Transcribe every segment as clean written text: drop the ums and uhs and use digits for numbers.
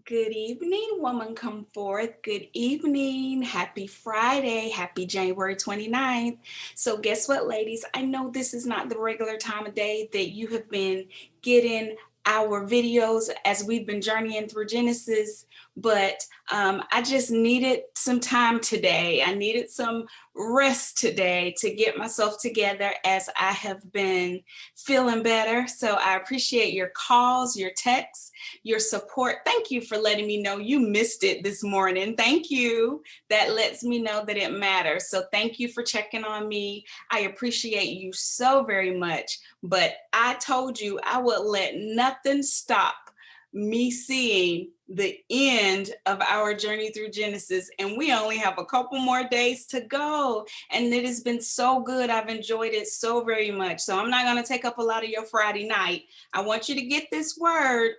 Good evening, woman come forth. Good evening. Happy Friday. Happy January 29th. So guess what, ladies? I know this is not the regular time of day that you have been getting our videos as we've been journeying through Genesis, but I just needed some time today. I needed some rest today to get myself together as I have been feeling better. So I appreciate your calls, your texts, your support. Thank you for letting me know you missed it this morning. Thank you. That lets me know that it matters. So thank you for checking on me. I appreciate you so very much. But I told you I would let nothing stop me seeing the end of our journey through Genesis, and we only have a couple more days to go, and it has been so good. I've enjoyed it so very much. So I'm not going to take up a lot of your Friday night. I want you to get this word,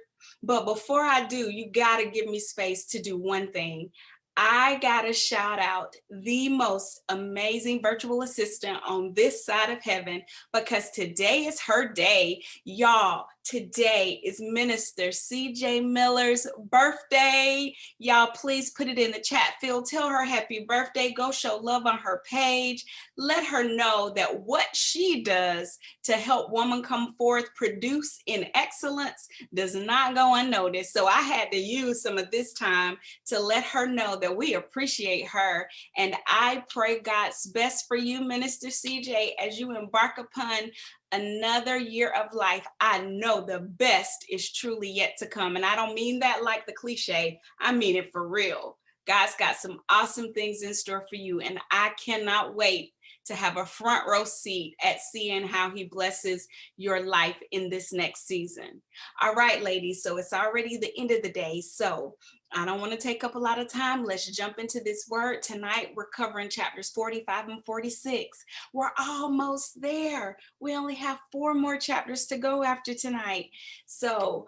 but before I do, you got to give me space to do one thing. I got to shout out the most amazing virtual assistant on this side of heaven, because today is her day. Y'all, today is Minister CJ Miller's birthday. Y'all, please put it in the chat field. Tell her happy birthday. Go show love on her page. Let her know that what she does to help woman come forth produce in excellence does not go unnoticed. So I had to use some of this time to let her know that we appreciate her. And I pray God's best for you, Minister CJ, as you embark upon another year of life. I know the best is truly yet to come. And I don't mean that like the cliche, I mean it for real. God's got some awesome things in store for you. And I cannot wait to have a front row seat at seeing how he blesses your life in this next season. All right, ladies, so it's already the end of the day. So I don't want to take up a lot of time. Let's jump into this word. Tonight, we're covering chapters 45 and 46. We're almost there. We only have 4 more chapters to go after tonight. So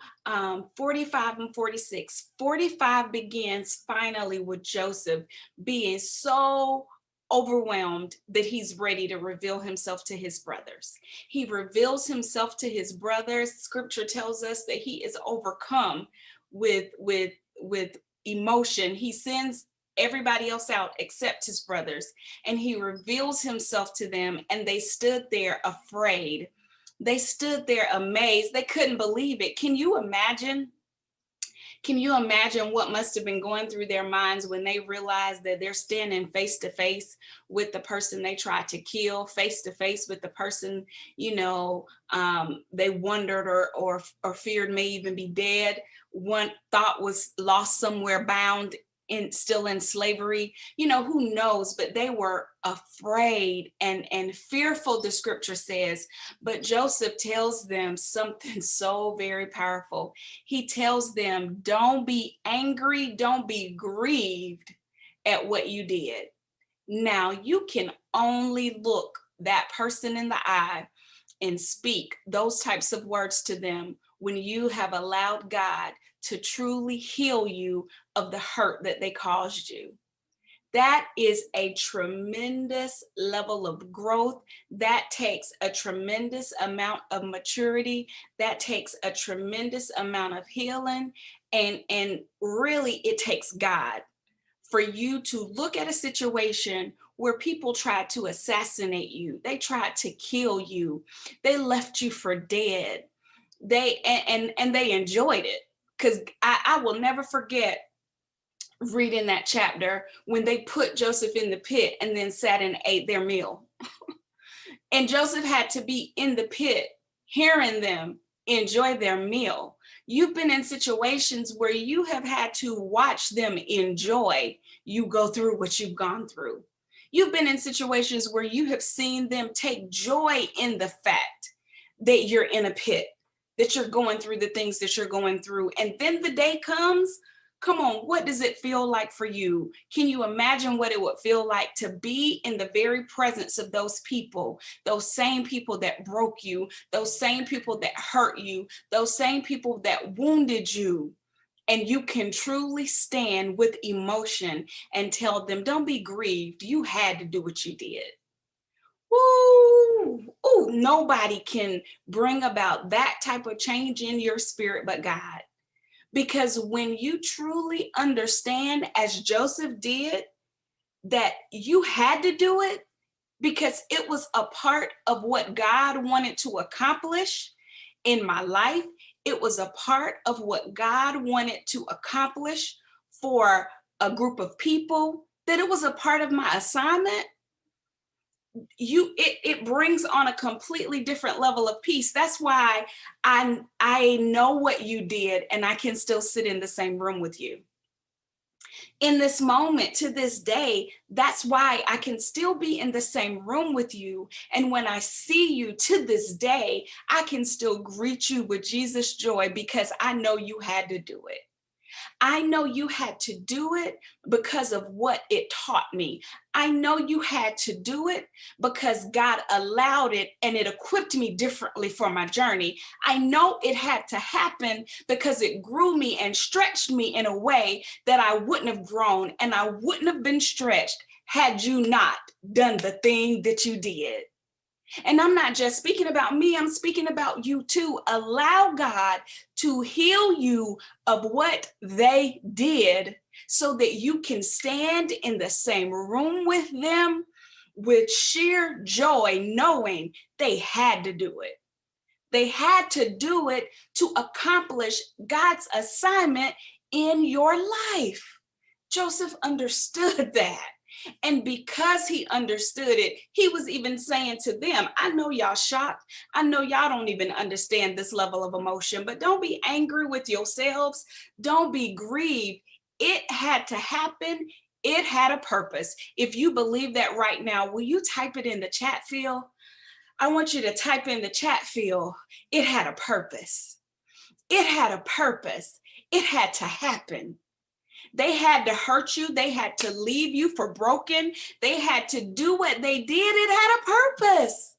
45 and 46. 45 begins finally with Joseph being so overwhelmed that he's ready to reveal himself to his brothers. He reveals himself to his brothers. Scripture tells us that he is overcome with emotion. He sends everybody else out except his brothers, and he reveals himself to them, and they stood there afraid. They stood there amazed. They couldn't believe it. Can you imagine? Can you imagine what must have been going through their minds when they realized that they're standing face to face with the person they tried to kill, face to face with the person, they wondered or feared may even be dead. One thought was lost somewhere, bound still in slavery, who knows, but they were afraid and fearful, the scripture says. But Joseph tells them something so very powerful. He tells them, don't be angry, don't be grieved at what you did. Now you can only look that person in the eye and speak those types of words to them when you have allowed God to truly heal you of the hurt that they caused you. That is a tremendous level of growth. That takes a tremendous amount of maturity. That takes a tremendous amount of healing. And really, it takes God for you to look at a situation where people tried to assassinate you. They tried to kill you. They left you for dead. They enjoyed it, because I will never forget reading that chapter when they put Joseph in the pit and then sat and ate their meal. And Joseph had to be in the pit hearing them enjoy their meal. You've been in situations where you have had to watch them enjoy you go through what you've gone through. You've been in situations where you have seen them take joy in the fact that you're in a pit, that you're going through the things that you're going through. And then the day comes, come on, what does it feel like for you? Can you imagine what it would feel like to be in the very presence of those same people that broke you, those same people that hurt you, those same people that wounded you? And you can truly stand with emotion and tell them, don't be grieved. You had to do what you did. Woo! Ooh, nobody can bring about that type of change in your spirit but God. Because when you truly understand, as Joseph did, that you had to do it because it was a part of what God wanted to accomplish in my life. It was a part of what God wanted to accomplish for a group of people, that it was a part of my assignment. It brings on a completely different level of peace. That's why I know what you did, and I can still sit in the same room with you in this moment. To this day, that's why I can still be in the same room with you. And when I see you to this day, I can still greet you with Jesus joy, because I know you had to do it. I know you had to do it because of what it taught me. I know you had to do it because God allowed it and it equipped me differently for my journey. I know it had to happen because it grew me and stretched me in a way that I wouldn't have grown and I wouldn't have been stretched had you not done the thing that you did. And I'm not just speaking about me, I'm speaking about you too. Allow God to heal you of what they did so that you can stand in the same room with them with sheer joy, knowing they had to do it. They had to do it to accomplish God's assignment in your life. Joseph understood that. And because he understood it, he was even saying to them, I know y'all shocked. I know y'all don't even understand this level of emotion, but don't be angry with yourselves. Don't be grieved. It had to happen. It had a purpose. If you believe that right now, will you type it in the chat field? I want you to type in the chat field. It had a purpose. It had a purpose. It had to happen. They had to hurt you. They had to leave you for broken. They had to do what they did. It had a purpose.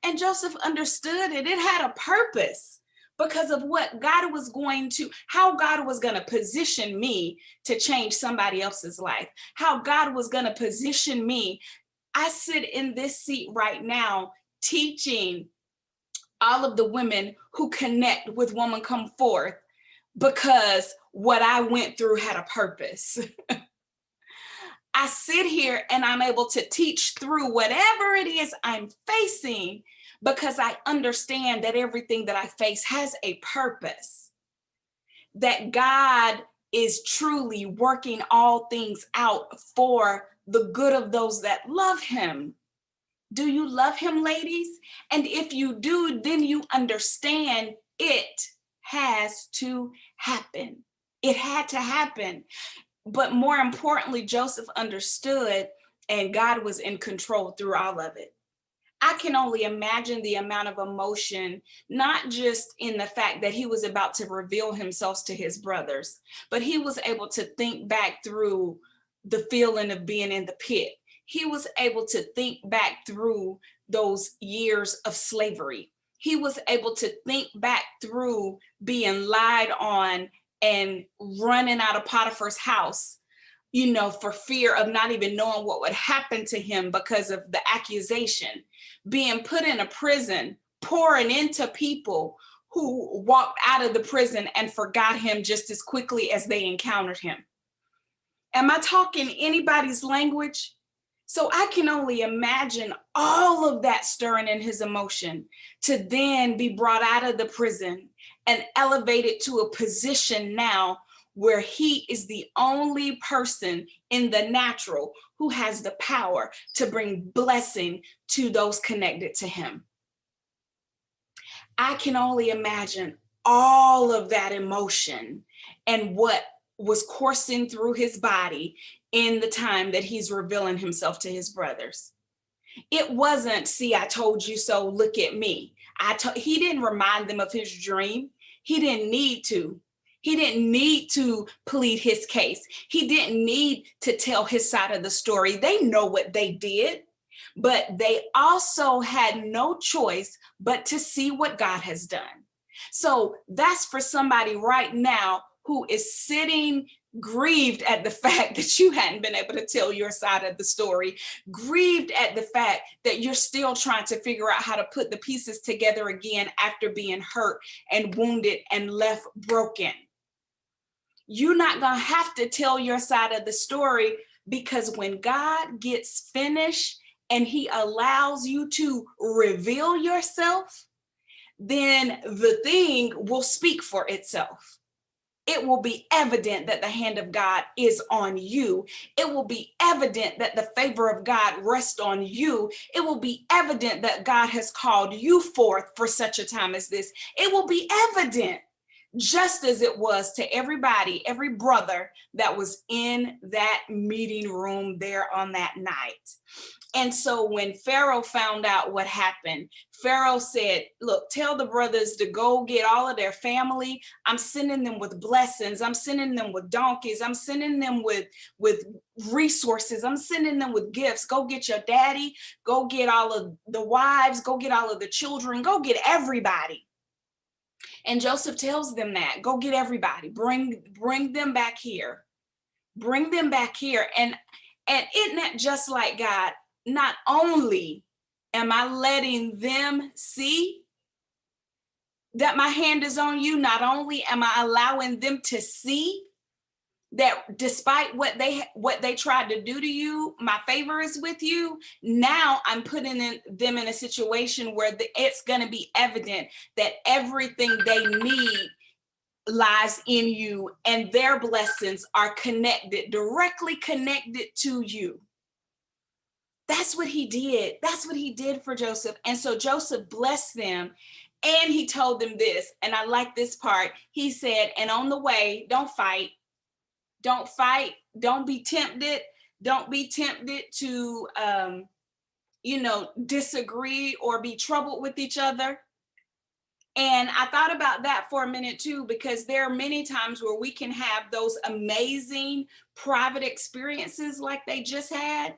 And Joseph understood it. It had a purpose because of what God was going to, how God was going to position me to change somebody else's life, how God was going to position me. I sit in this seat right now teaching all of the women who connect with Woman Come Forth, because what I went through had a purpose. I sit here and I'm able to teach through whatever it is I'm facing because I understand that everything that I face has a purpose, that God is truly working all things out for the good of those that love him. Do you love him, ladies? And if you do, then you understand it has to happen. It had to happen. But more importantly, Joseph understood, and God was in control through all of it. I can only imagine the amount of emotion, not just in the fact that he was about to reveal himself to his brothers, but he was able to think back through the feeling of being in the pit. He was able to think back through those years of slavery. He was able to think back through being lied on and running out of Potiphar's house, for fear of not even knowing what would happen to him because of the accusation, being put in a prison, pouring into people who walked out of the prison and forgot him just as quickly as they encountered him. Am I talking anybody's language? So I can only imagine all of that stirring in his emotion to then be brought out of the prison and elevated to a position now where he is the only person in the natural who has the power to bring blessing to those connected to him. I can only imagine all of that emotion and what was coursing through his body in the time that he's revealing himself to his brothers. It wasn't, see, I told you so, look at me. He didn't remind them of his dream. He didn't need to. He didn't need to plead his case. He didn't need to tell his side of the story. They know what they did, but they also had no choice but to see what God has done. So that's for somebody right now who is sitting grieved at the fact that you hadn't been able to tell your side of the story, grieved at the fact that you're still trying to figure out how to put the pieces together again after being hurt and wounded and left broken. You're not going to have to tell your side of the story, because when God gets finished and he allows you to reveal yourself, then the thing will speak for itself. It will be evident that the hand of God is on you. It will be evident that the favor of God rests on you. It will be evident that God has called you forth for such a time as this. It will be evident, just as it was to everybody, every brother that was in that meeting room there on that night. And so when Pharaoh found out what happened, Pharaoh said, look, tell the brothers to go get all of their family. I'm sending them with blessings. I'm sending them with donkeys. I'm sending them with resources. I'm sending them with gifts. Go get your daddy. Go get all of the wives. Go get all of the children. Go get everybody. And Joseph tells them that, go get everybody, bring them back here, bring them back here. And isn't that just like God? Not only am I letting them see that my hand is on you, not only am I allowing them to see that despite what they tried to do to you, my favor is with you. Now I'm putting them in a situation where it's going to be evident that everything they need lies in you, and their blessings are directly connected to you. That's what he did. That's what he did for Joseph. And so Joseph blessed them, and he told them this, and I like this part. He said, and on the way, don't fight. Don't fight. Don't be tempted. Don't be tempted to, disagree or be troubled with each other. And I thought about that for a minute too, because there are many times where we can have those amazing private experiences like they just had.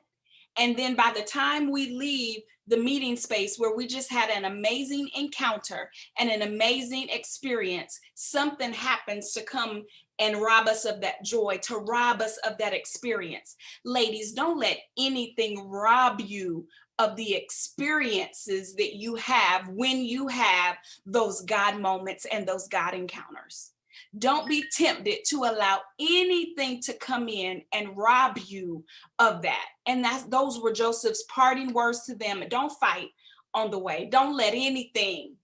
And then by the time we leave the meeting space where we just had an amazing encounter and an amazing experience, something happens to come and rob us of that joy, to rob us of that experience. Ladies, don't let anything rob you of the experiences that you have when you have those God moments and those God encounters. Don't be tempted to allow anything to come in and rob you of that. And those were Joseph's parting words to them. Don't fight on the way. Don't let anything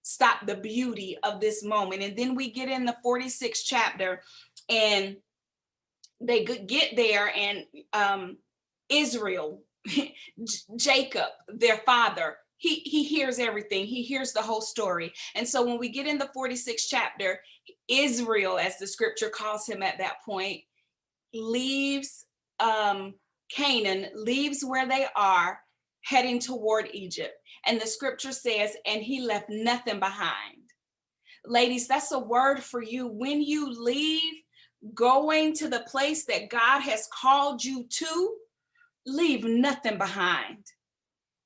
stop the beauty of this moment. And then we get in the 46th chapter, and they get there, and Israel, Jacob, their father, he hears everything. He hears the whole story. And so when we get in the 46th chapter, Israel, as the scripture calls him at that point, leaves Canaan, leaves where they are, heading toward Egypt. And the scripture says, and he left nothing behind. Ladies, that's a word for you. When you leave, going to the place that God has called you to, leave nothing behind.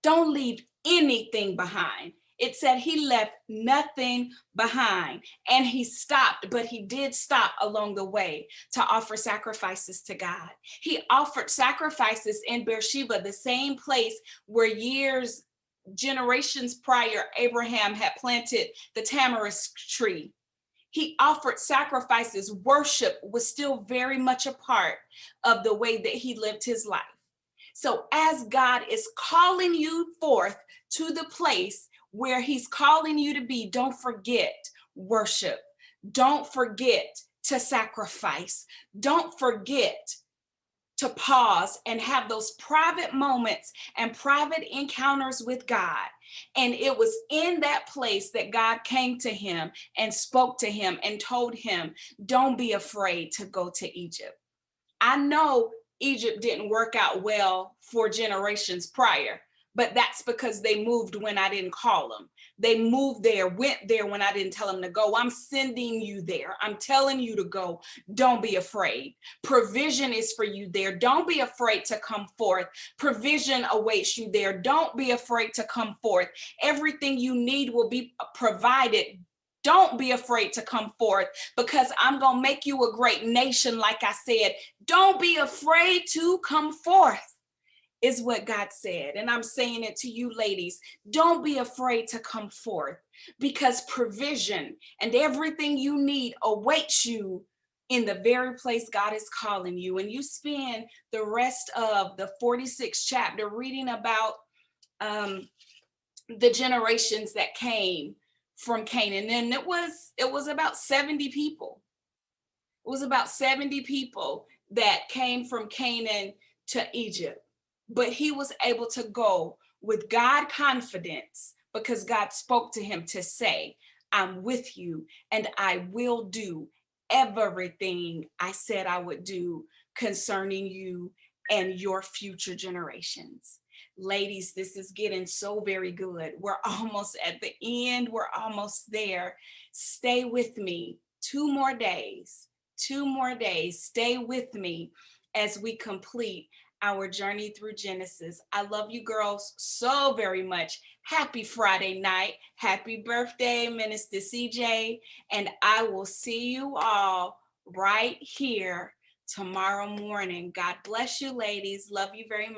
Don't leave anything behind. It said he left nothing behind, and he stopped, but he did stop along the way to offer sacrifices to God. He offered sacrifices in Beersheba, the same place where generations prior, Abraham had planted the tamarisk tree. He offered sacrifices. Worship was still very much a part of the way that he lived his life. So as God is calling you forth to the place where he's calling you to be, don't forget worship. Don't forget to sacrifice. Don't forget to pause and have those private moments and private encounters with God. And it was in that place that God came to him and spoke to him and told him, don't be afraid to go to Egypt. I know Egypt didn't work out well for generations prior, but that's because they moved when I didn't call them. They moved there, went there when I didn't tell them to go. I'm sending you there. I'm telling you to go. Don't be afraid. Provision is for you there. Don't be afraid to come forth. Provision awaits you there. Don't be afraid to come forth. Everything you need will be provided. Don't be afraid to come forth, because I'm going to make you a great nation. Like I said, don't be afraid to come forth, is what God said. And I'm saying it to you ladies. Don't be afraid to come forth, because provision and everything you need awaits you in the very place God is calling you, and you spend the rest of the 46th chapter reading about um, the generations that came from Canaan, and it was about 70 people. It was about 70 people that came from Canaan to Egypt. But he was able to go with God confidence because God spoke to him to say, I'm with you and I will do everything I said I would do concerning you and your future generations. Ladies, this is getting so very good. We're almost at the end. We're almost there. Stay with me 2 more days. 2 more days. Stay with me as we complete our journey through Genesis. I love you girls so very much. Happy Friday night. Happy birthday, Minister CJ. And I will see you all right here tomorrow morning. God bless you, ladies. Love you very much.